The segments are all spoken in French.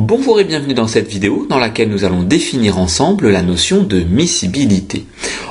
Bonjour et bienvenue dans cette vidéo dans laquelle nous allons définir ensemble la notion de miscibilité.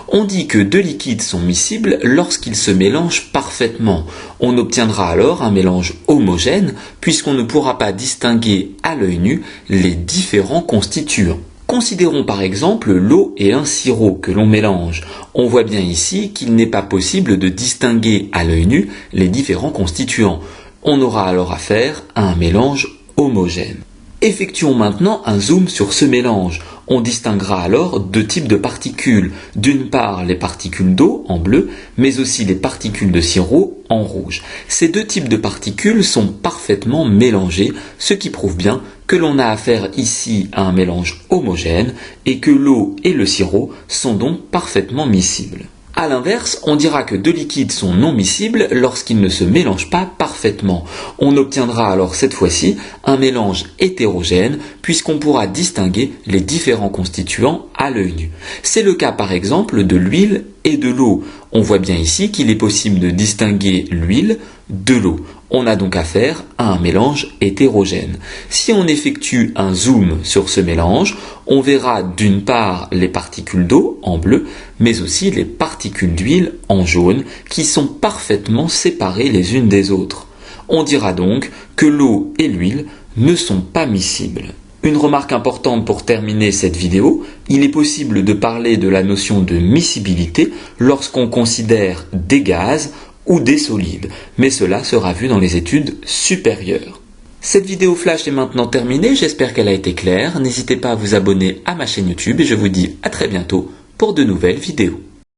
On dit que deux liquides sont miscibles lorsqu'ils se mélangent parfaitement. On obtiendra alors un mélange homogène puisqu'on ne pourra pas distinguer à l'œil nu les différents constituants. Considérons par exemple l'eau et un sirop que l'on mélange. On voit bien ici qu'il n'est pas possible de distinguer à l'œil nu les différents constituants. On aura alors affaire à un mélange homogène. Effectuons maintenant un zoom sur ce mélange. On distinguera alors deux types de particules. D'une part, les particules d'eau en bleu, mais aussi les particules de sirop en rouge. Ces deux types de particules sont parfaitement mélangés, ce qui prouve bien que l'on a affaire ici à un mélange homogène et que l'eau et le sirop sont donc parfaitement miscibles. A l'inverse, on dira que deux liquides sont non miscibles lorsqu'ils ne se mélangent pas parfaitement. On obtiendra alors cette fois-ci un mélange hétérogène puisqu'on pourra distinguer les différents constituants à l'œil nu. C'est le cas par exemple de l'huile et de l'eau. On voit bien ici qu'il est possible de distinguer l'huile de l'eau. On a donc affaire à un mélange hétérogène. Si on effectue un zoom sur ce mélange, on verra d'une part les particules d'eau en bleu, mais aussi les particules d'huile en jaune, qui sont parfaitement séparées les unes des autres. On dira donc que l'eau et l'huile ne sont pas miscibles. Une remarque importante pour terminer cette vidéo, il est possible de parler de la notion de miscibilité lorsqu'on considère des gaz ou des solides, mais cela sera vu dans les études supérieures. Cette vidéo flash est maintenant terminée, j'espère qu'elle a été claire. N'hésitez pas à vous abonner à ma chaîne YouTube et je vous dis à très bientôt pour de nouvelles vidéos.